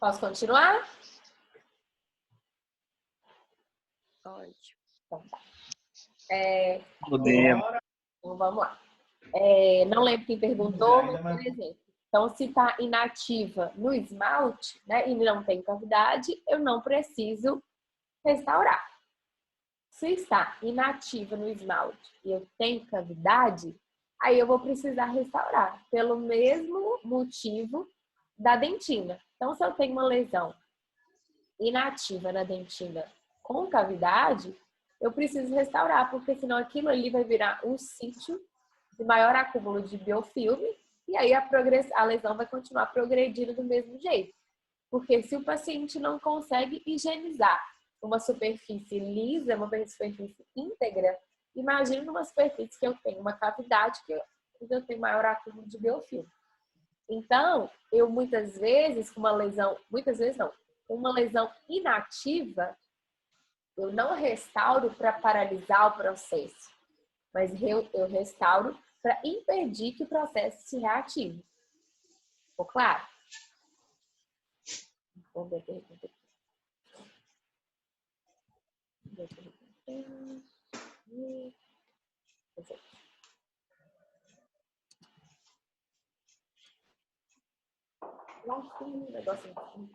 Posso continuar? Pode. Então, tá. Podemos. Então, vamos lá. Não lembro quem perguntou, mas, por exemplo, então, se está inativa no esmalte, né, e não tem cavidade, eu não preciso restaurar. Se está inativa no esmalte e eu tenho cavidade, aí eu vou precisar restaurar, pelo mesmo motivo da dentina. Então, se eu tenho uma lesão inativa na dentina com cavidade, eu preciso restaurar, porque senão aquilo ali vai virar um sítio de maior acúmulo de biofilme e aí a lesão vai continuar progredindo do mesmo jeito. Porque se o paciente não consegue higienizar uma superfície lisa, uma superfície íntegra, imagina numa superfície que eu tenho uma cavidade que eu tenho maior acúmulo de biofilme. Então, eu muitas vezes, com uma lesão, muitas vezes não, com uma lesão inativa, eu não restauro para paralisar o processo, mas eu restauro para impedir que o processo se reative. Ficou claro? Vamos ver a pergunta aqui. Lá tem um negócio aqui.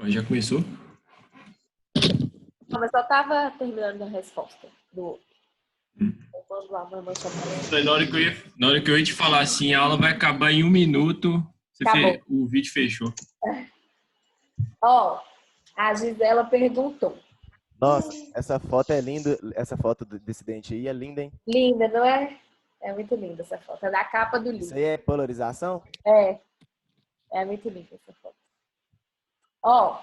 Já começou? Não, mas só estava terminando a resposta do outro. Na hora que eu ia te falar assim, a aula vai acabar em 1 minuto, o vídeo fechou. Ó, a Gisela perguntou. Nossa, essa foto é linda. Essa foto desse dente aí é linda, hein? Linda, não é? É muito linda essa foto. É da capa do livro. Isso aí é polarização? É muito linda essa foto. Ó,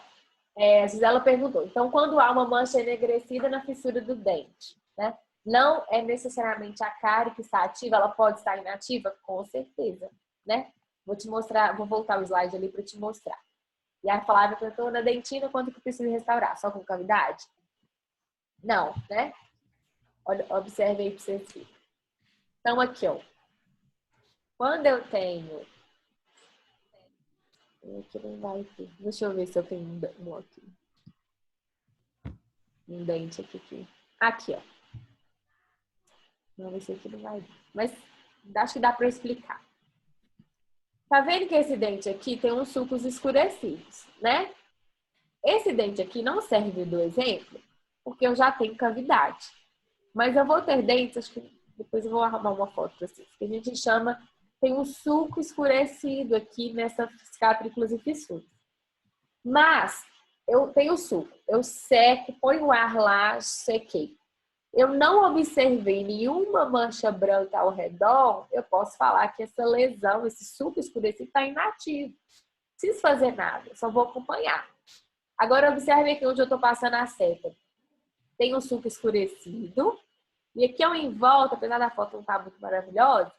a Gisela perguntou. Então, quando há uma mancha enegrecida na fissura do dente, né? Não é necessariamente a cárie que está ativa, ela pode estar inativa? Com certeza, né? Vou te mostrar, vou voltar o slide ali para te mostrar. E a Flávia perguntou, na dentina, quanto que precisa restaurar? Só com cavidade? Não, né? Olha, observe aí para vocês verem. Então, aqui, ó. Quando eu tenho... Aqui não vai ter. Deixa eu ver se eu tenho um aqui. Um dente aqui. Aqui, ó. Vamos ver se aqui não vai vir. Mas acho que dá para explicar. Tá vendo que esse dente aqui tem uns sulcos escurecidos, né? Esse dente aqui não serve do exemplo, porque eu já tenho cavidade. Mas eu vou ter dentes, acho que depois eu vou arrumar uma foto para vocês, que a gente chama, tem um sulco escurecido aqui nessas catrículas e fissuras. Mas eu tenho sulco, eu seco, ponho o ar lá, sequei. Eu não observei nenhuma mancha branca ao redor, eu posso falar que essa lesão, esse sulco escurecido está inativo. Não preciso fazer nada, só vou acompanhar. Agora observe aqui onde eu estou passando a seta. Tem um sulco escurecido. E aqui ao em volta, apesar da foto não estar muito maravilhosa,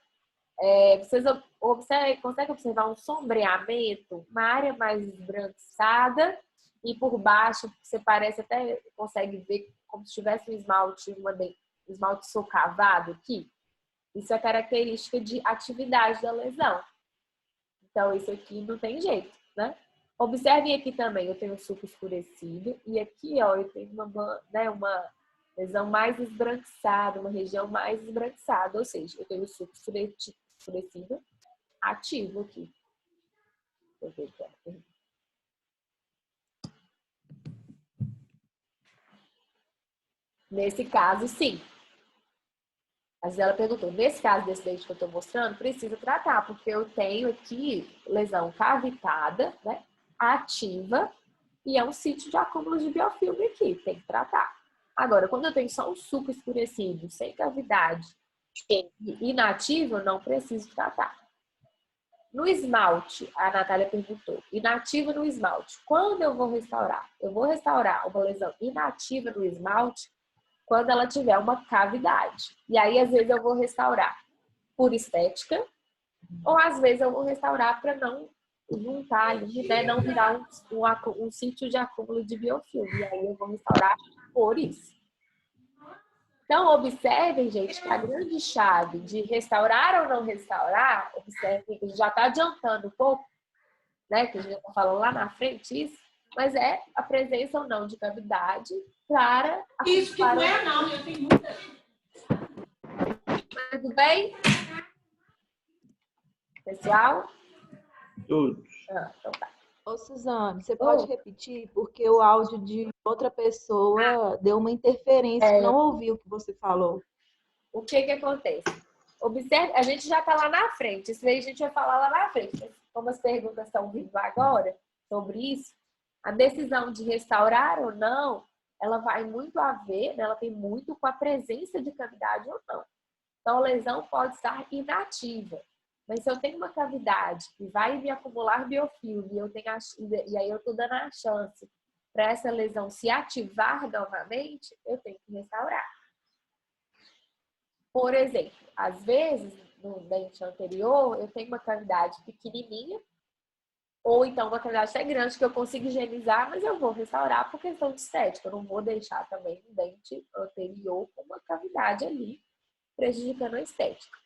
vocês conseguem observar um sombreamento, uma área mais esbranquiçada e por baixo você parece até consegue ver como se tivesse um esmalte socavado aqui. Isso é característica de atividade da lesão. Então, isso aqui não tem jeito, né? Observem aqui também, eu tenho um sulco escurecido e aqui, ó, eu tenho uma lesão mais esbranquiçada, uma região mais esbranquiçada, ou seja, eu tenho o sulco escurecido ativo aqui. Deixa eu ver aqui. Nesse caso, sim. A Gisela perguntou, nesse caso desse dente que eu estou mostrando, precisa tratar, porque eu tenho aqui lesão cavitada, né, ativa, e é um sítio de acúmulo de biofilme aqui, tem que tratar. Agora, quando eu tenho só um sulco escurecido, sem cavidade, inativo, eu não preciso tratar. No esmalte, a Natália perguntou, inativo no esmalte, quando eu vou restaurar? Eu vou restaurar uma lesão inativa no esmalte quando ela tiver uma cavidade. E aí, às vezes, eu vou restaurar por estética, ou às vezes eu vou restaurar para não juntar ali, né? Não virar um sítio de acúmulo de biofilme. E aí eu vou restaurar por isso. Então, observem, gente, que a grande chave de restaurar ou não restaurar, observem que já está adiantando um pouco, né? Que a gente já está falando lá na frente isso, mas é a presença ou não de cavidade para a... Isso que não é não, eu tenho muita... Tudo bem? Pessoal? Todos. Então tá. Ô, Suzane, você pode repetir? Porque o áudio de outra pessoa deu uma interferência, não ouvi o que você falou. O que acontece? Observe, a gente já está lá na frente, isso aí a gente vai falar lá na frente. Mas como as perguntas estão vindo agora sobre isso, a decisão de restaurar ou não, ela vai muito a ver, né? Ela tem muito com a presença de cavidade ou não. Então, a lesão pode estar inativa. Mas se eu tenho uma cavidade que vai me acumular biofilme e aí eu estou dando a chance para essa lesão se ativar novamente, eu tenho que restaurar. Por exemplo, às vezes, no dente anterior, eu tenho uma cavidade pequenininha, ou então uma cavidade até grande que eu consigo higienizar, mas eu vou restaurar por questão de estética. Eu não vou deixar também o dente anterior com uma cavidade ali, prejudicando a estética.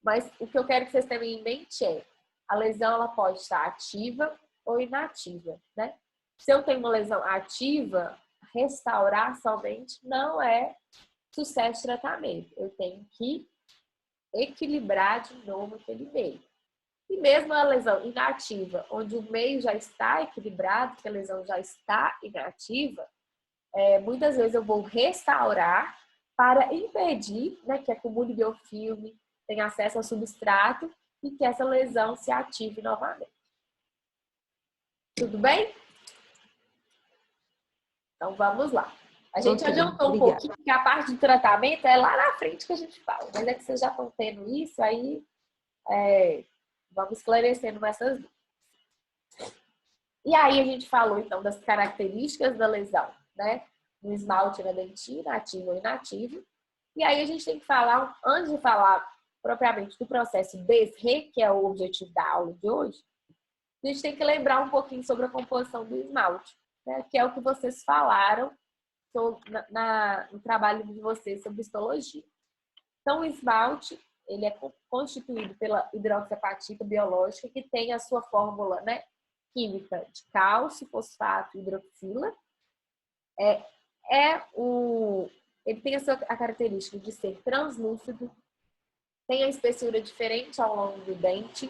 Mas o que eu quero que vocês tenham em mente é, a lesão ela pode estar ativa ou inativa, né? Se eu tenho uma lesão ativa, restaurar somente não é sucesso de tratamento. Eu tenho que equilibrar de novo aquele meio. E mesmo a lesão inativa, onde o meio já está equilibrado, que a lesão já está inativa, muitas vezes eu vou restaurar para impedir, né, que acumule biofilme, tenha acesso ao substrato e que essa lesão se ative novamente. Tudo bem? Então vamos lá. A gente adiantou um pouquinho, porque a parte de tratamento é lá na frente que a gente fala. Mas é que vocês já estão tendo isso, aí vamos esclarecendo essas dúvidas. E aí a gente falou, então, das características da lesão, né? No esmalte na dentina, ativo ou inativo. E aí a gente tem que falar, antes de falar propriamente do processo DESRE, que é o objetivo da aula de hoje, a gente tem que lembrar um pouquinho sobre a composição do esmalte, né? Que é o que vocês falaram no trabalho de vocês sobre histologia. Então, o esmalte, ele é constituído pela hidroxiapatita biológica, que tem a sua fórmula, né, química de cálcio, fosfato e hidroxila. Ele tem a característica de ser translúcido, tem a espessura diferente ao longo do dente.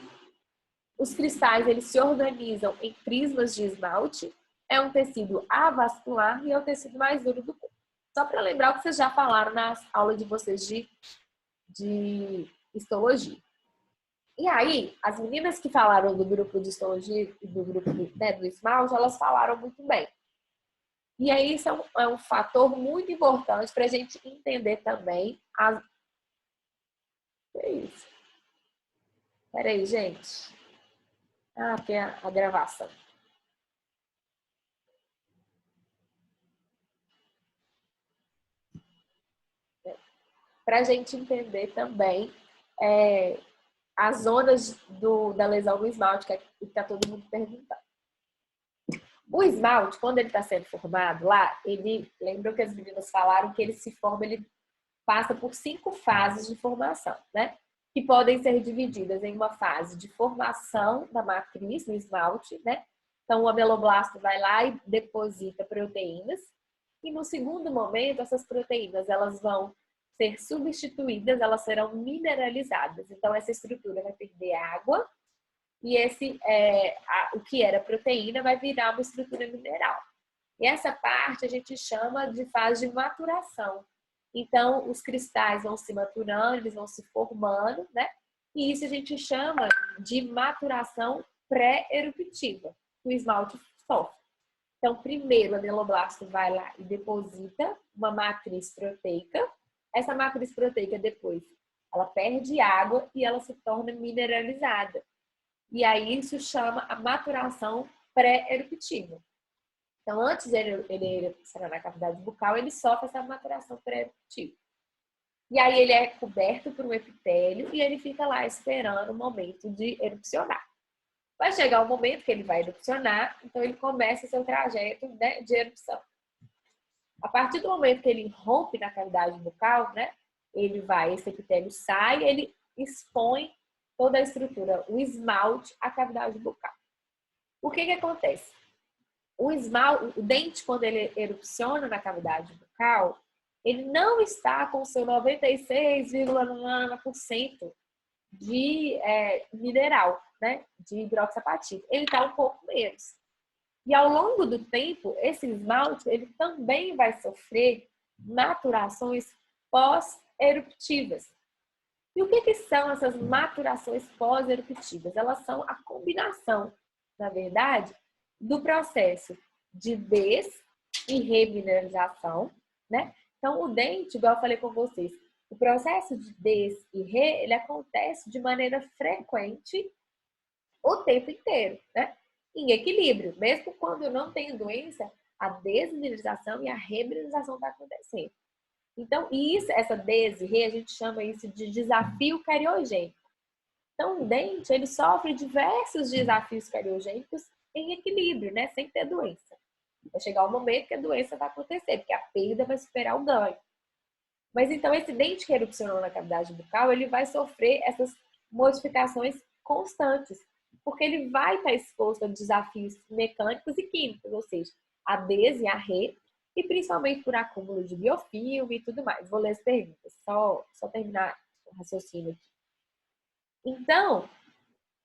Os cristais, eles se organizam em prismas de esmalte. É um tecido avascular e é o tecido mais duro do corpo. Só para lembrar o que vocês já falaram na aula de vocês de histologia. E aí, as meninas que falaram do grupo de histologia e do grupo do esmalte, elas falaram muito bem. E aí, isso é um fator muito importante para a gente entender também as... Que é isso? Peraí, gente. Tem a gravação. Para a gente entender também as zonas da lesão do esmalte, que está todo mundo perguntando. O esmalte, quando ele está sendo formado lá, lembram que as meninas falaram que ele se forma, ele passa por 5 fases de formação, né? Que podem ser divididas em uma fase de formação da matriz no esmalte, né? Então, o ameloblasto vai lá e deposita proteínas. E no segundo momento, essas proteínas, elas vão ser substituídas, elas serão mineralizadas. Então, essa estrutura vai perder água e o que era proteína vai virar uma estrutura mineral. E essa parte a gente chama de fase de maturação. Então, os cristais vão se maturando, eles vão se formando, né? E isso a gente chama de maturação pré-eruptiva, que o esmalte sofre. Então, primeiro, o ameloblasto vai lá e deposita uma matriz proteica. Essa matriz proteica, depois, ela perde água e ela se torna mineralizada. E aí, isso chama a maturação pré-eruptiva. Então, antes ele erupcionar na cavidade bucal, ele sofre essa maturação pré-eruptiva. E aí, ele é coberto por um epitélio e ele fica lá esperando o momento de erupcionar. Vai chegar o momento que ele vai erupcionar, então ele começa seu trajeto, né, de erupção. A partir do momento que ele rompe na cavidade bucal, né? Esse epitélio sai, ele expõe toda a estrutura, o esmalte, à cavidade bucal. O que acontece? O dente, quando ele erupciona na cavidade bucal, ele não está com seu 96,9% de mineral, né? De hidroxapatita. Ele está um pouco menos. E ao longo do tempo, esse esmalte ele também vai sofrer maturações pós-eruptivas. E o que são essas maturações pós-eruptivas? Elas são a combinação, na verdade, do processo de des- e remineralização, né? Então, o dente, igual eu falei com vocês, o processo de des e re, ele acontece de maneira frequente o tempo inteiro, né? Em equilíbrio. Mesmo quando eu não tenho doença, a desmineralização e a remineralização está acontecendo. Então, essa des e re, a gente chama isso de desafio cariogênico. Então, o dente, ele sofre diversos desafios cariogênicos em equilíbrio, né? Sem ter doença. Vai chegar um momento que a doença vai acontecer, porque a perda vai superar o ganho. Mas então, esse dente que erupcionou na cavidade bucal, ele vai sofrer essas modificações constantes, porque ele vai estar exposto a desafios mecânicos e químicos, ou seja, a des e a re, e principalmente por acúmulo de biofilme e tudo mais. Vou ler as perguntas, só terminar o raciocínio aqui. Então,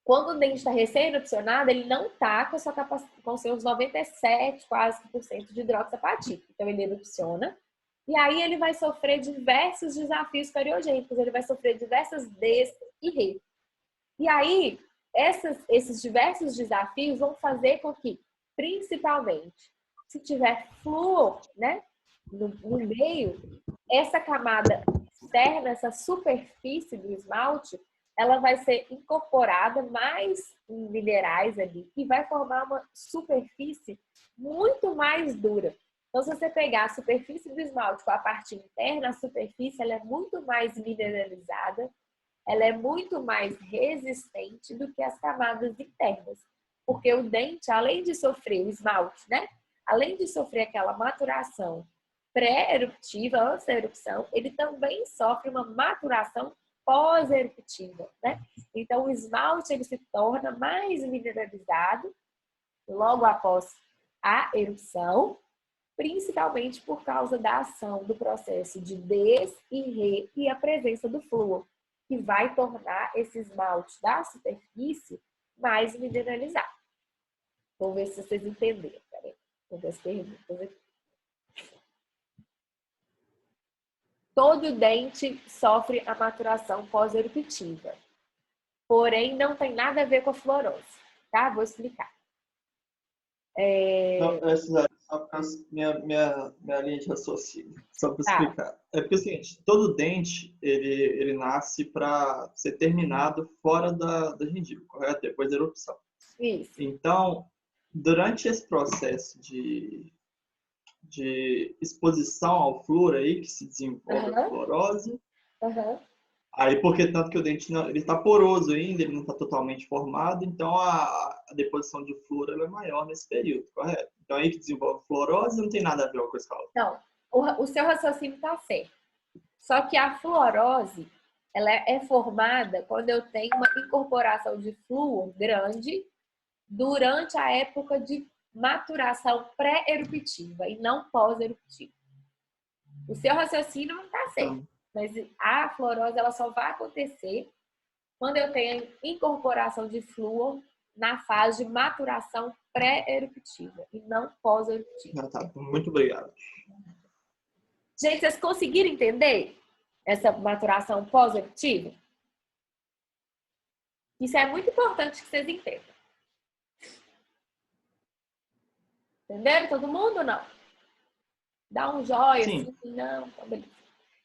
quando o dente está recém-erupcionado, ele não está com seus 97, quase por cento de hidroxapatita. Então, ele erupciona. E aí, ele vai sofrer diversos desafios cariogênicos. Ele vai sofrer diversas des e re. E aí, esses diversos desafios vão fazer com que, principalmente, se tiver flúor, né, no meio, essa camada externa, essa superfície do esmalte, ela vai ser incorporada mais minerais ali e vai formar uma superfície muito mais dura. Então, se você pegar a superfície do esmalte com a parte interna, a superfície ela é muito mais mineralizada, ela é muito mais resistente do que as camadas internas. Porque o dente, além de sofrer o esmalte, né? Além de sofrer aquela maturação pré-eruptiva, antes da erupção, ele também sofre uma maturação pós-eruptiva, né? Então, o esmalte ele se torna mais mineralizado logo após a erupção, principalmente por causa da ação do processo de des e re e a presença do flúor, que vai tornar esse esmalte da superfície mais mineralizado. Vamos ver se vocês entenderam. Peraí, vou ver as perguntas aqui. Todo dente sofre a maturação pós-eruptiva, porém não tem nada a ver com a fluorose, tá? Vou explicar. Então, minha linha de raciocínio, só para explicar. É porque é o seguinte, todo dente, ele nasce para ser terminado fora da gengiva, correto? Depois da erupção. Isso. Então, durante esse processo de exposição ao flúor aí, que se desenvolve a fluorose, aí porque tanto que o dente ele está poroso ainda, ele não está totalmente formado, então a deposição de flúor ela é maior nesse período, correto? Então aí que desenvolve fluorose não tem nada a ver com essa causa. Não, o seu raciocínio está certo. Só que a fluorose ela é formada quando eu tenho uma incorporação de flúor grande durante a época de maturação pré-eruptiva e não pós-eruptiva. O seu raciocínio não está certo. Mas a fluorose ela só vai acontecer quando eu tenho incorporação de flúor na fase de maturação pré-eruptiva e não pós-eruptiva. Tá, muito obrigado. Gente, vocês conseguiram entender essa maturação pós-eruptiva? Isso é muito importante que vocês entendam. Entenderam todo mundo ou não? Dá um joia, assim, não, tá beleza.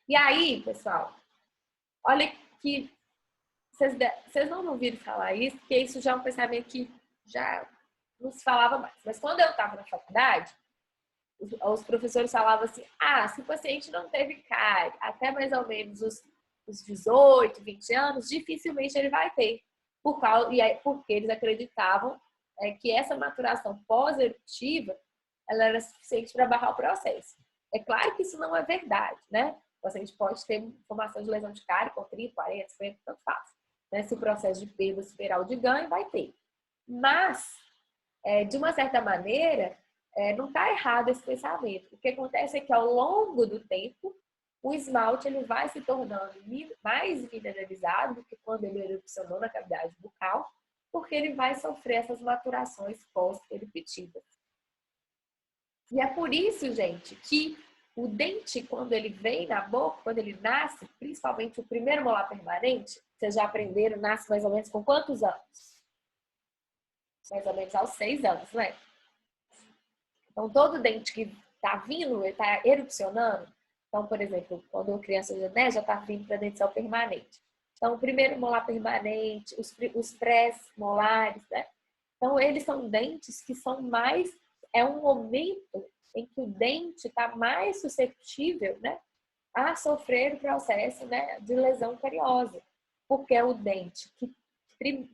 E aí, pessoal, olha que vocês não ouviram falar isso, porque isso já é um pensamento que já não se falava mais. Mas quando eu estava na faculdade, os professores falavam assim, se o paciente não teve cárie até mais ou menos os 18, 20 anos, dificilmente ele vai ter. Porque eles acreditavam que essa maturação pós-eruptiva ela era suficiente para barrar o processo. É claro que isso não é verdade, né? O paciente pode ter formação de lesão de cárie com 30, 40, 50, tanto faz. Né? Se o processo de perda superar o de ganho, vai ter. Mas, de uma certa maneira, não está errado esse pensamento. O que acontece é que ao longo do tempo, o esmalte ele vai se tornando mais mineralizado do que quando ele erupcionou na cavidade bucal, porque ele vai sofrer essas maturações pós-eruptivas. E é por isso, gente, que o dente, quando ele vem na boca, quando ele nasce, principalmente o primeiro molar permanente, vocês já aprenderam, nasce mais ou menos com quantos anos? Mais ou menos aos 6 anos, né? Então, todo dente que está vindo, ele está erupcionando. Então, por exemplo, quando a criança já está vindo para dentição permanente. Então, o primeiro molar permanente, os pré-molares, né? Então, eles são dentes que são mais... É um momento em que o dente está mais suscetível, né, a sofrer o processo, né, de lesão cariosa. Porque é o dente que,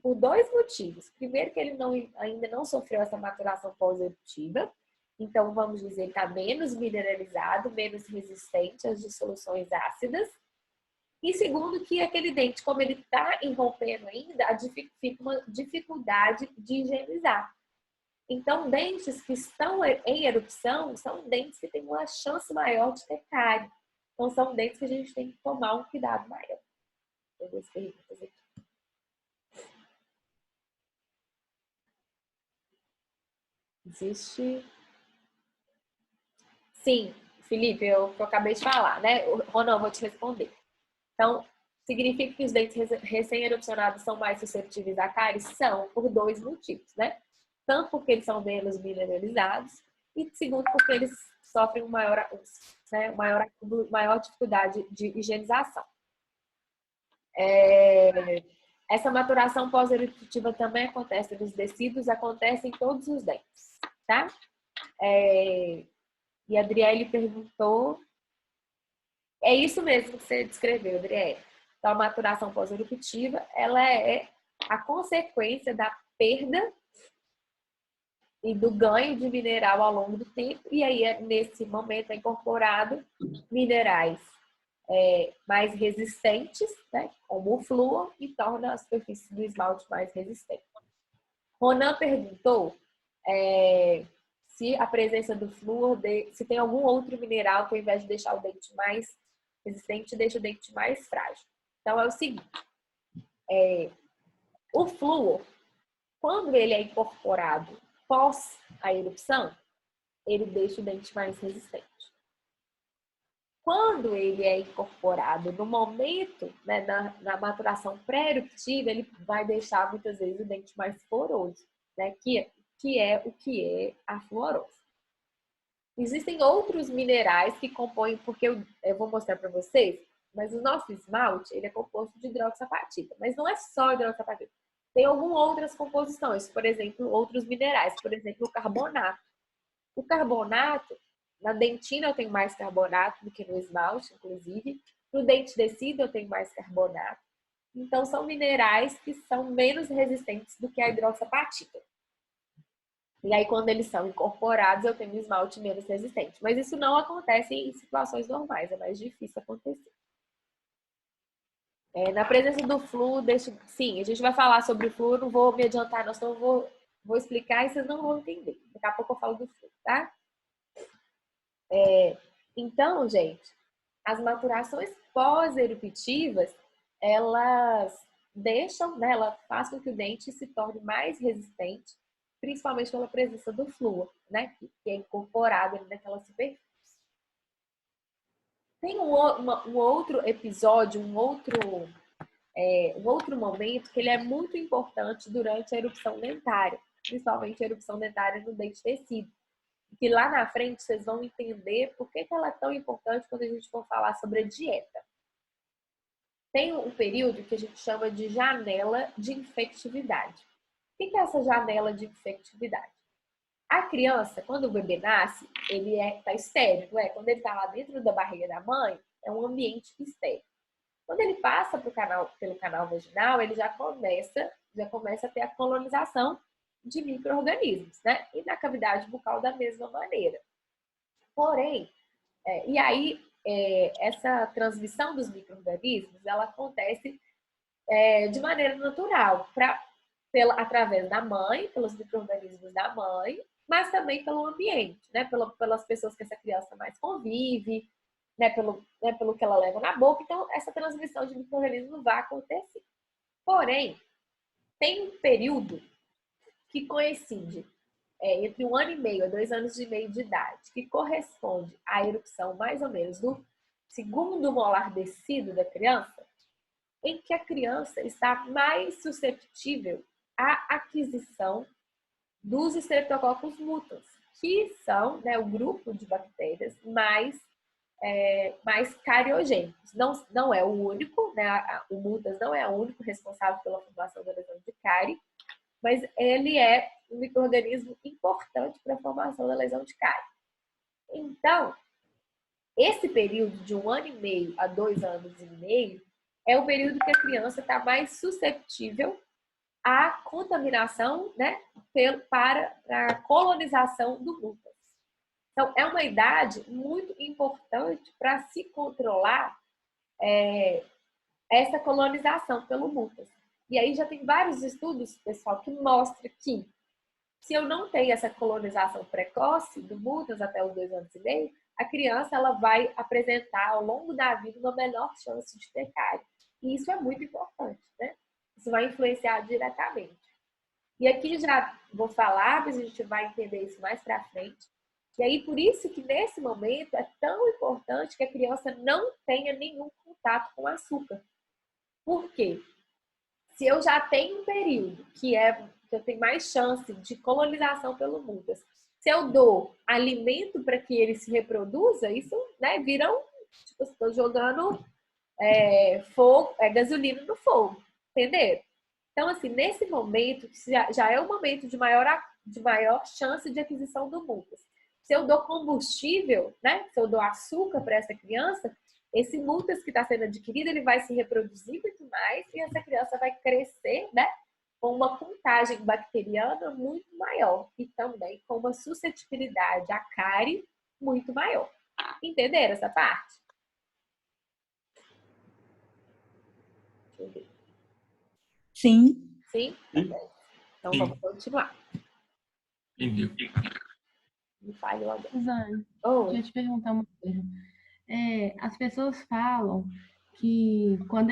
por 2 motivos. Primeiro, que ele ainda não sofreu essa maturação pós-eruptiva. Então, vamos dizer, ele está menos mineralizado, menos resistente às dissoluções ácidas. E segundo, que aquele dente, como ele está irrompendo ainda, fica uma dificuldade de higienizar. Então, dentes que estão em erupção são dentes que têm uma chance maior de ter cárie. Então, são dentes que a gente tem que tomar um cuidado maior. Tem 2 perguntas aqui. Existe... Sim, Felipe, eu acabei de falar, né? Ronan, vou te responder. Então, significa que os dentes recém-erupcionados são mais suscetíveis a cárie? São, por 2 motivos, né? Tanto porque eles são menos mineralizados e segundo porque eles sofrem maior dificuldade de higienização. Essa maturação pós-eruptiva também acontece nos tecidos, acontece em todos os dentes, tá? E a Adriele perguntou... É isso mesmo que você descreveu, Adriele. Então, a maturação pós-eruptiva, ela é a consequência da perda e do ganho de mineral ao longo do tempo, e aí nesse momento é incorporado minerais mais resistentes, né, como o flúor, e torna a superfície do esmalte mais resistente. Ronan perguntou se a presença do flúor, se tem algum outro mineral que ao invés de deixar o dente mais resistente, deixa o dente mais frágil. Então é o seguinte, o flúor, quando ele é incorporado pós a erupção, ele deixa o dente mais resistente. Quando ele é incorporado no momento, né, na maturação pré-eruptiva, ele vai deixar muitas vezes o dente mais poroso, né, que é a fluorose. Existem outros minerais que compõem, porque eu vou mostrar para vocês, mas o nosso esmalte ele é composto de hidroxapatita, mas não é só hidroxapatita. Tem algumas outras composições, por exemplo, outros minerais, por exemplo, o carbonato. O carbonato, na dentina eu tenho mais carbonato do que no esmalte, inclusive. No dente decido eu tenho mais carbonato. Então, são minerais que são menos resistentes do que a hidroxapatita. E aí, quando eles são incorporados, eu tenho um esmalte menos resistente. Mas isso não acontece em situações normais, é mais difícil acontecer. Na presença do flúor, sim, a gente vai falar sobre o flúor, não vou me adiantar, não, senão eu vou explicar e vocês não vão entender. Daqui a pouco eu falo do flúor, tá? Então, gente, as maturações pós-eruptivas, elas deixam, né, ela faz com que o dente se torne mais resistente, principalmente pela presença do flúor, né, que é incorporado naquela superfície. Tem um outro episódio, um outro momento que ele é muito importante durante a erupção dentária, principalmente a erupção dentária no dente tecido. Que lá na frente vocês vão entender por que ela é tão importante quando a gente for falar sobre a dieta. Tem um período que a gente chama de janela de infectividade. O que é essa janela de infectividade? A criança, quando o bebê nasce, ele está estéril, não é? Quando ele está lá dentro da barriga da mãe, é um ambiente estéril. Quando ele passa pelo canal vaginal, ele já começa a ter a colonização de micro-organismos, né? E na cavidade bucal da mesma maneira. Porém, E aí, essa transmissão dos micro-organismos, ela acontece de maneira natural, através da mãe, pelos micro-organismos da mãe, mas também pelo ambiente, né? Pelas pessoas que essa criança mais convive, né? Pelo que ela leva na boca. Então, essa transmissão de micro-organismos vai acontecer. Porém, tem um período que coincide entre 1 ano e meio a 2 anos e meio de idade, que corresponde à erupção mais ou menos do segundo molar descido da criança, em que a criança está mais suscetível à aquisição dos Streptococcus mutans, que são, né, o grupo de bactérias mais cariogênicos. Não é o único, né, o mutans não é o único responsável pela formação da lesão de cárie, mas ele é um micro-organismo importante para a formação da lesão de cárie. Então, esse período de 1 ano e meio a 2 anos e meio é o período que a criança está mais suscetível à contaminação, né, para a colonização do mutas. Então, é uma idade muito importante para se controlar essa colonização pelo mutas. E aí já tem vários estudos, pessoal, que mostram que se eu não tenho essa colonização precoce do mutas até os 2 anos e meio, a criança ela vai apresentar ao longo da vida uma menor chance de ter cárie. E isso é muito importante, né? Isso vai influenciar diretamente. E aqui já vou falar, mas a gente vai entender isso mais para frente. E aí, por isso que nesse momento é tão importante que a criança não tenha nenhum contato com açúcar. Por quê? Se eu já tenho um período que eu tenho mais chance de colonização pelo mutas, se eu dou alimento para que ele se reproduza, isso, né, vira tipo, estou jogando gasolina no fogo, entendeu? Então, assim, nesse momento, já é o momento de maior chance de aquisição do mutas. Se eu dou combustível, né, se eu dou açúcar para essa criança, esse mutas que está sendo adquirido, ele vai se reproduzir muito mais e essa criança vai crescer, né, com uma contagem bacteriana muito maior e também com uma suscetibilidade à cárie muito maior. Entenderam essa parte? Sim. Sim? Então vamos continuar. Entendeu? Me fale logo. Suzane, Oh. deixa eu te perguntar uma coisa. As pessoas falam que quando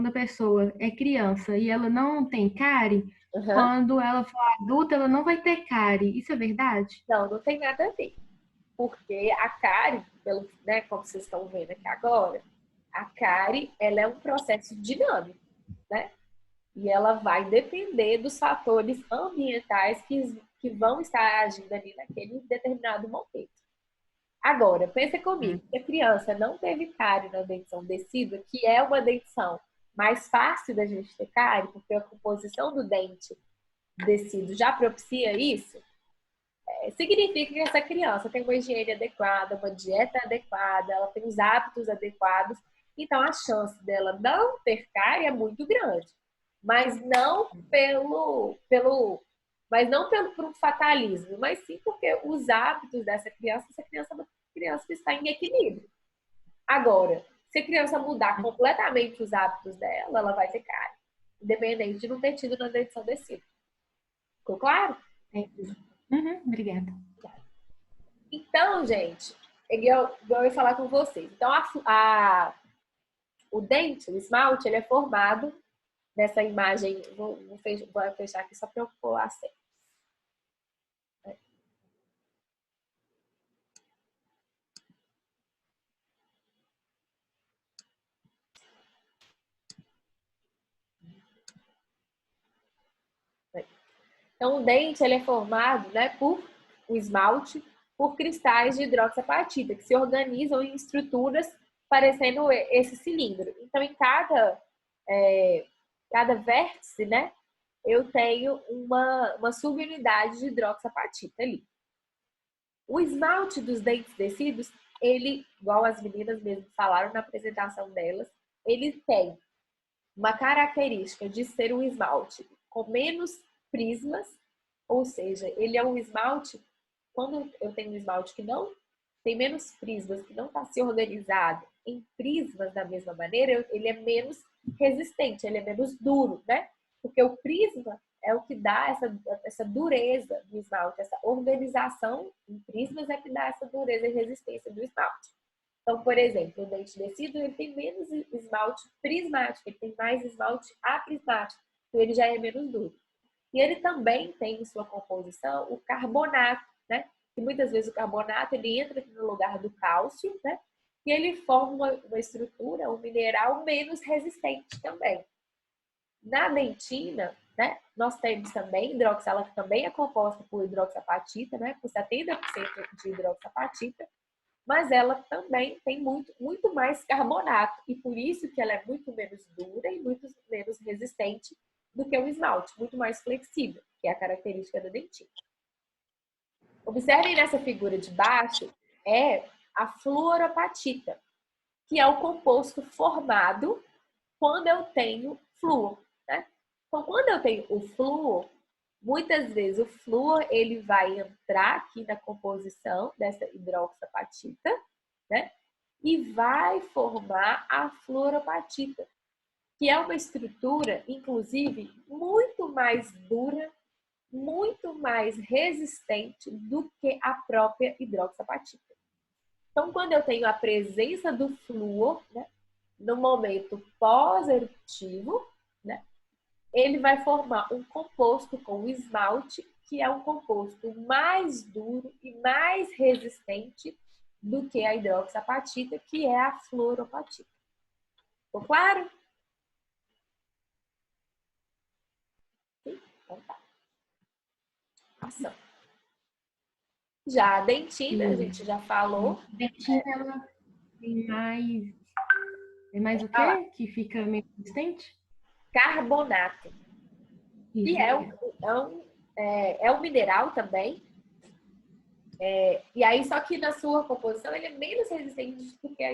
a pessoa é criança e ela não tem cárie, quando ela for adulta, ela não vai ter cárie. Isso é verdade? Não tem nada a ver. Porque a cárie, né, como vocês estão vendo aqui agora, a cárie ela é um processo dinâmico, né? E ela vai depender dos fatores ambientais que vão estar agindo ali naquele determinado momento. Agora, pensa comigo, que a criança não teve cárie na dentição decídua, que é uma dentição mais fácil da gente ter cárie, porque a composição do dente decíduo já propicia isso, significa que essa criança tem uma higiene adequada, uma dieta adequada, ela tem os hábitos adequados, então a chance dela não ter cárie é muito grande. Mas não por um fatalismo, mas sim porque os hábitos dessa criança é uma criança que está em equilíbrio. Agora, se a criança mudar completamente os hábitos dela, ela vai ter cárie, independente de não ter tido na dentição decídua. Ficou claro? Obrigada. Então, gente, eu ia falar com vocês. Então, o dente, o esmalte, ele é formado nessa imagem. Vou fechar aqui só para eu pôr a cena. Então, o dente ele é formado, né, por o esmalte, por cristais de hidroxiapatita, que se organizam em estruturas parecendo esse cilindro. Então, em cada vértice, né, eu tenho uma subunidade de hidroxiapatita ali. O esmalte dos dentes decíduos, ele, igual as meninas mesmo falaram na apresentação delas, ele tem uma característica de ser um esmalte com menos prismas, ou seja, ele é um esmalte, quando eu tenho um esmalte que não tem menos prismas, que não está se organizado em prismas da mesma maneira, ele é menos resistente, ele é menos duro, né? Porque o prisma é o que dá essa dureza do esmalte, essa organização em prismas é que dá essa dureza e resistência do esmalte. Então, por exemplo, o dente decido, ele tem menos esmalte prismático, ele tem mais esmalte aprismático, então ele já é menos duro. E ele também tem em sua composição o carbonato, né? E muitas vezes o carbonato ele entra aqui no lugar do cálcio, né? E ele forma uma estrutura, um mineral menos resistente também. Na dentina, né, nós temos também hidroxala, que também é composta por hidroxapatita, né, por 70% de hidroxapatita, mas ela também tem muito mais carbonato, e por isso que ela é muito menos dura e muito menos resistente do que o esmalte, muito mais flexível, que é a característica da dentina. Observem nessa figura de baixo, é a fluoropatita, que é o composto formado quando eu tenho flúor, né? Então, quando eu tenho o flúor, muitas vezes o flúor ele vai entrar aqui na composição dessa hidroxapatita, né? E vai formar a fluoropatita, que é uma estrutura, inclusive, muito mais dura, muito mais resistente do que a própria hidroxapatita. Então, quando eu tenho a presença do flúor, né, no momento pós-eruptivo, né, ele vai formar um composto com esmalte, que é um composto mais duro e mais resistente do que a hidroxapatita, que é a fluoropatita. Ficou claro? Sim? Então tá. Ação. Já a dentina, a gente já falou. A dentina, ela tem mais o quê? Que fica meio resistente? Carbonato. Isso, Que é um mineral também. E aí, só que na sua composição, ele é menos resistente do que a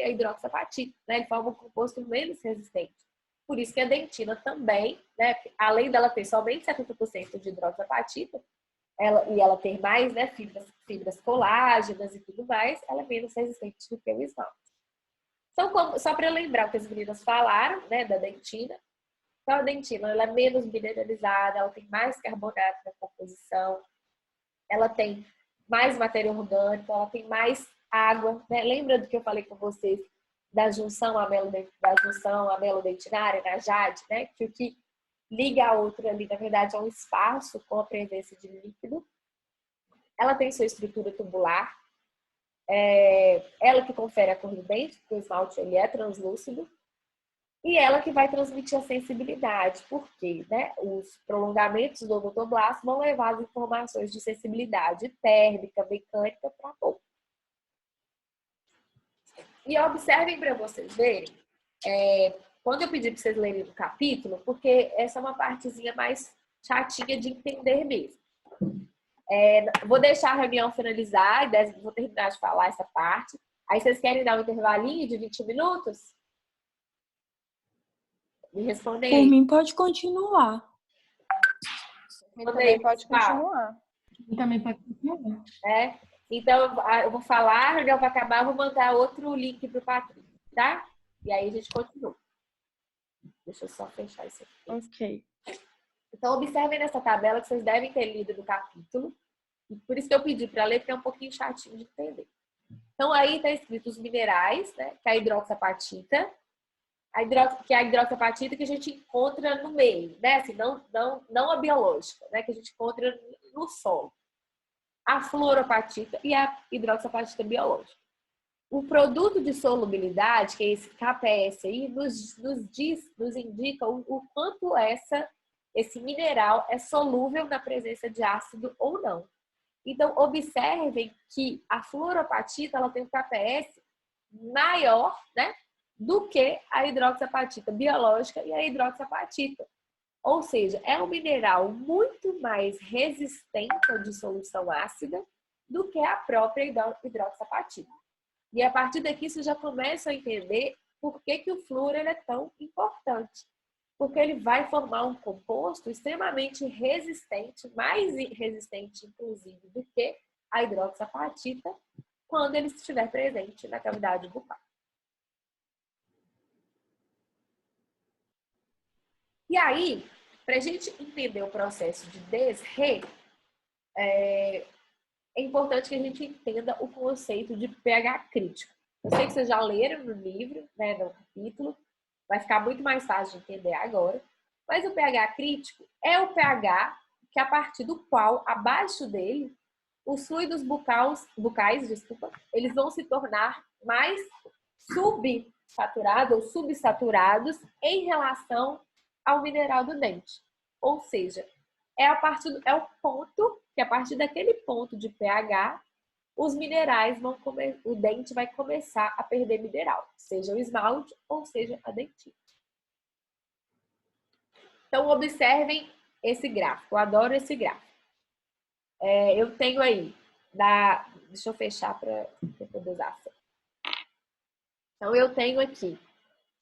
hidroxapatita, né? Ele forma um composto menos resistente. Por isso que a dentina também, né? Além dela ter somente 70% de hidroxapatita, ela ter mais, né, fibras colágenas e tudo mais, ela é menos resistente do que o esmalte. Então, só para lembrar o que as meninas falaram, né, da dentina. Então, a dentina ela é menos mineralizada, ela tem mais carbonato na composição, ela tem mais matéria orgânica, ela tem mais água, né? Lembra do que eu falei com vocês da junção amelodentinária, na jade, né? Que o que liga a outra ali, na verdade, é um espaço com a presença de líquido. Ela tem sua estrutura tubular, ela que confere a cor do dente, porque o esmalte ele é translúcido, e ela que vai transmitir a sensibilidade, porque, né, os prolongamentos do odontoblasto vão levar as informações de sensibilidade térmica, mecânica para a boca. E observem para vocês verem, quando eu pedi para vocês lerem o capítulo, porque essa é uma partezinha mais chatinha de entender mesmo. Vou deixar a reunião finalizar, vou terminar de falar essa parte. Aí vocês querem dar um intervalinho de 20 minutos? Me respondem aí. Por mim, pode continuar. Também pode continuar. Também pode continuar. Então, eu vou falar, a reunião vai acabar, eu vou mandar outro link para o Patrick, tá? E aí a gente continua. Deixa eu só fechar isso aqui. Ok. Então, observem nessa tabela que vocês devem ter lido no capítulo. E por isso que eu pedi para ler, porque é um pouquinho chatinho de entender. Então, aí está escrito os minerais, né? Que é a hidroxapatita. Que é a hidroxapatita que a gente encontra no meio, né? Assim, não a biológica, né? Que a gente encontra no solo. A fluoropatita e a hidroxapatita biológica. O produto de solubilidade, que é esse KPS aí, nos indica o quanto esse mineral é solúvel na presença de ácido ou não. Então, observem que a fluoropatita ela tem um KPS maior, né, do que a hidroxapatita biológica e a hidroxapatita. Ou seja, é um mineral muito mais resistente à dissolução ácida do que a própria hidroxapatita. E a partir daqui você já começa a entender por que o flúor ele é tão importante. Porque ele vai formar um composto extremamente resistente, mais resistente, inclusive, do que a hidroxapatita quando ele estiver presente na cavidade bucal. E aí, para a gente entender o processo de desre, é importante que a gente entenda o conceito de pH crítico. Eu sei que vocês já leram no livro, né, no capítulo, vai ficar muito mais fácil de entender agora, mas o pH crítico é o pH que a partir do qual, abaixo dele, os fluidos bucais, eles vão se tornar mais subsaturados ou subsaturados em relação ao mineral do dente. Ou seja, é o ponto que a partir daquele ponto de pH, os minerais o dente vai começar a perder mineral, seja o esmalte ou seja a dentina. Então, observem esse gráfico. Eu adoro esse gráfico. Eu tenho aí, deixa eu fechar para poder usar. Então, eu tenho aqui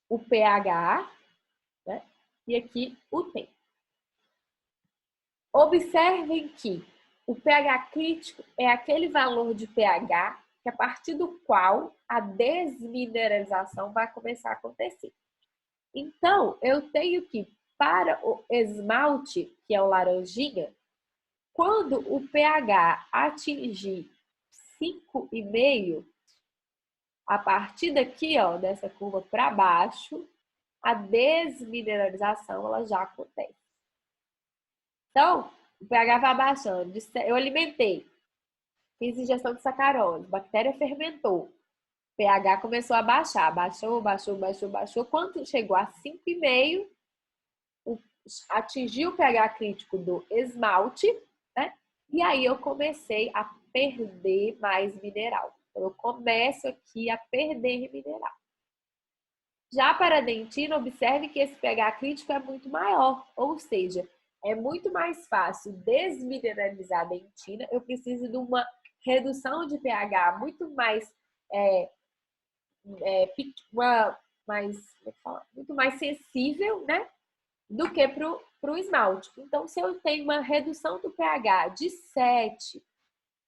o pH, né? E aqui o tempo. Observem que o pH crítico é aquele valor de pH que a partir do qual a desmineralização vai começar a acontecer. Então, eu tenho que, para o esmalte, que é o laranjinha, quando o pH atingir 5,5, a partir daqui, ó, dessa curva para baixo, a desmineralização ela já acontece. Então, o pH vai abaixando. Eu alimentei, fiz ingestão de sacarose, a bactéria fermentou, o pH começou a baixar, baixou. Quando chegou a 5,5, atingiu o pH crítico do esmalte, né? E aí eu comecei a perder mais mineral. Então, eu começo aqui a perder mineral. Já para a dentina, observe que esse pH crítico é muito maior, ou seja, é muito mais fácil desmineralizar a dentina. Eu preciso de uma redução de pH muito mais, muito mais sensível, né, do que para o esmalte. Então, se eu tenho uma redução do pH de 7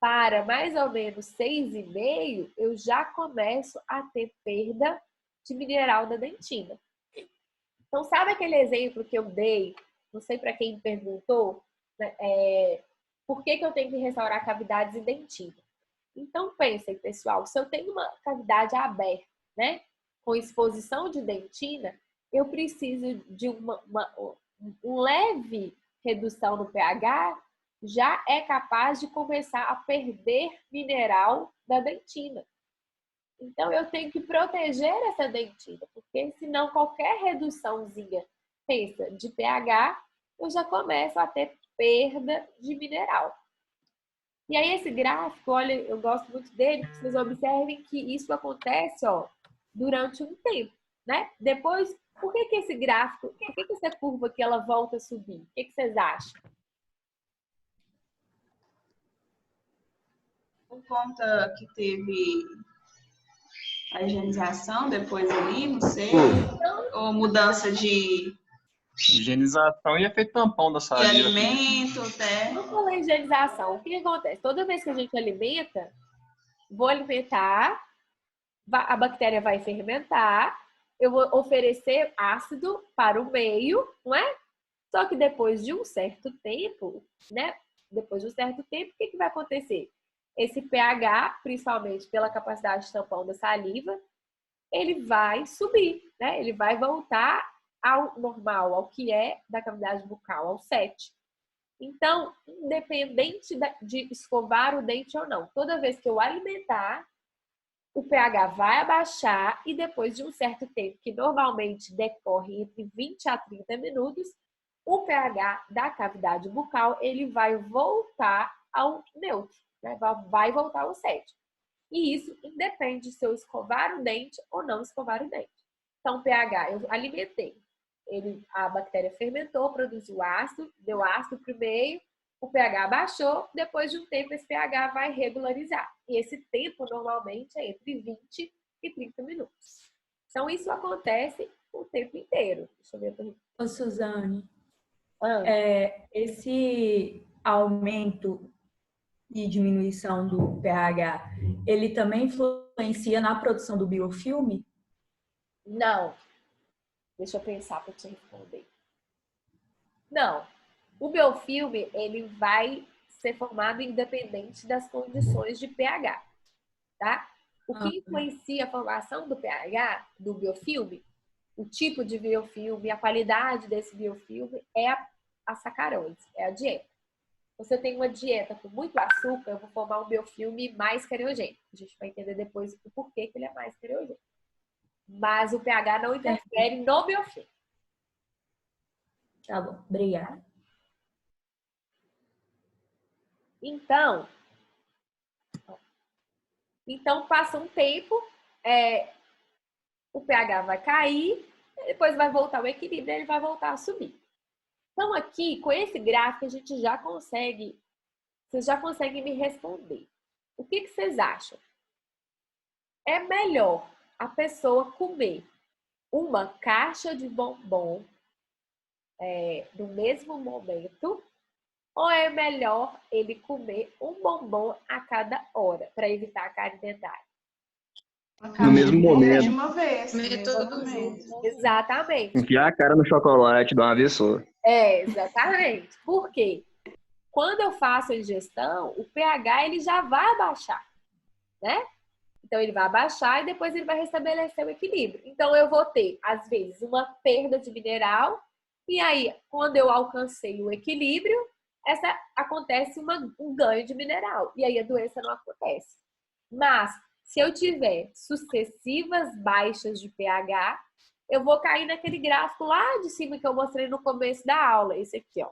para mais ou menos 6,5, eu já começo a ter perda de mineral da dentina. Então, sabe aquele exemplo que eu dei? Não sei para quem me perguntou, né, por que eu tenho que restaurar cavidades em dentina? Então, pensem, pessoal, se eu tenho uma cavidade aberta, né, com exposição de dentina, eu preciso de uma leve redução no pH, já é capaz de começar a perder mineral da dentina. Então, eu tenho que proteger essa dentina, porque senão qualquer reduçãozinha, pensa, de pH, eu já começo a ter perda de mineral. E aí, esse gráfico, olha, eu gosto muito dele, porque vocês observem que isso acontece, ó, durante um tempo, né? Depois, por que esse gráfico, por que essa curva aqui, ela volta a subir? O que vocês acham? Por conta que teve a higienização depois ali, não sei, ou mudança de higienização e efeito tampão da de saliva. alimento, até. Não falando em higienização, o que acontece? Toda vez que a gente alimenta, vou alimentar, a bactéria vai fermentar, eu vou oferecer ácido para o meio, não é? Só que depois de um certo tempo, né? Depois de um certo tempo, o que vai acontecer? Esse pH, principalmente pela capacidade de tampão da saliva, ele vai subir, né? Ele vai voltar ao normal, ao que é da cavidade bucal, ao 7. Então, independente de escovar o dente ou não, toda vez que eu alimentar, o pH vai abaixar e depois de um certo tempo, que normalmente decorre entre 20 a 30 minutos, o pH da cavidade bucal, ele vai voltar ao neutro, né? Vai voltar ao 7. E isso independe se eu escovar o dente ou não escovar o dente. Então, pH, eu alimentei. A bactéria fermentou, produziu ácido, deu ácido para o meio, o pH baixou, depois de um tempo esse pH vai regularizar. E esse tempo normalmente é entre 20 e 30 minutos. Então isso acontece o tempo inteiro. Deixa eu ver. Ô, Suzane, esse aumento e diminuição do pH, ele também influencia na produção do biofilme? Não. Deixa eu pensar para te responder. Não. O biofilme, ele vai ser formado independente das condições de pH, tá? O que influencia a formação do pH, do biofilme, o tipo de biofilme, a qualidade desse biofilme é a sacarose, é a dieta. Você tem uma dieta com muito açúcar, eu vou formar um biofilme mais cariogênico. A gente vai entender depois o porquê que ele é mais cariogênico. Mas o pH não interfere no biofilme. Tá bom, obrigada. Então passa um tempo, o pH vai cair, depois vai voltar ao equilíbrio, ele vai voltar a subir. Então aqui, com esse gráfico, a gente vocês já conseguem me responder. O que vocês acham? É melhor a pessoa comer uma caixa de bombom no mesmo momento, ou é melhor ele comer um bombom a cada hora para evitar a cárie dentária? No mesmo momento. De uma vez. Exatamente. Enfiar a cara no chocolate de uma vez só. Exatamente. Por quê? Quando eu faço a ingestão, o pH ele já vai abaixar, né? Então ele vai abaixar e depois ele vai restabelecer o equilíbrio. Então eu vou ter, às vezes, uma perda de mineral e aí, quando eu alcancei o equilíbrio, acontece um ganho de mineral e aí a doença não acontece. Mas se eu tiver sucessivas baixas de pH, eu vou cair naquele gráfico lá de cima que eu mostrei no começo da aula, esse aqui, ó.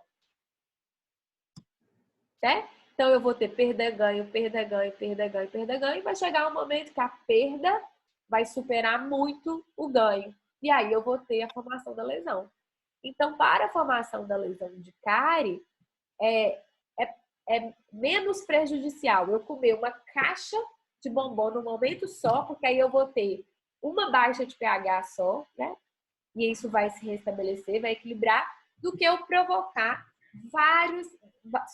Né? Então eu vou ter perda, ganho, perda, ganho, perda, ganho, perda, ganho, e vai chegar um momento que a perda vai superar muito o ganho. E aí eu vou ter a formação da lesão. Então, para a formação da lesão de cárie, é menos prejudicial eu comer uma caixa de bombom no momento só, porque aí eu vou ter uma baixa de pH só, né? E isso vai se restabelecer, vai equilibrar, do que eu provocar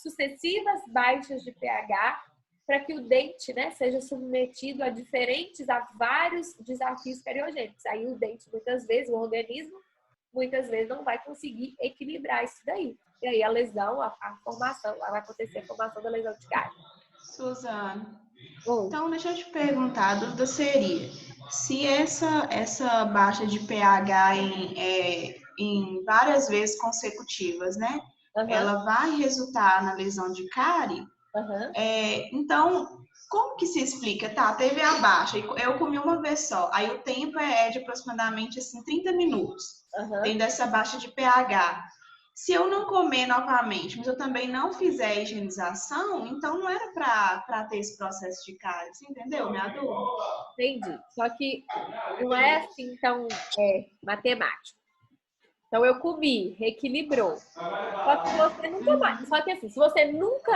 sucessivas baixas de pH para que o dente, né, seja submetido a vários desafios cariogênicos. Aí o dente, muitas vezes, o organismo, muitas vezes não vai conseguir equilibrar isso daí. E aí a lesão, a formação, vai acontecer a formação da lesão de cárie. Suzana, então deixa eu te perguntar, a dúvida seria, se essa baixa de pH em várias vezes consecutivas, né? Ela vai resultar na lesão de cárie? Então, como que se explica? Tá, teve a baixa, eu comi uma vez só, aí o tempo é de aproximadamente assim, 30 minutos, tendo essa baixa de pH. Se eu não comer novamente, mas eu também não fizer a higienização, então não era para ter esse processo de cárie, você entendeu minha dúvida? Entendi. Só que não é assim tão matemático. Então eu comi, reequilibrou. Só que você nunca mais. Só que assim, se você nunca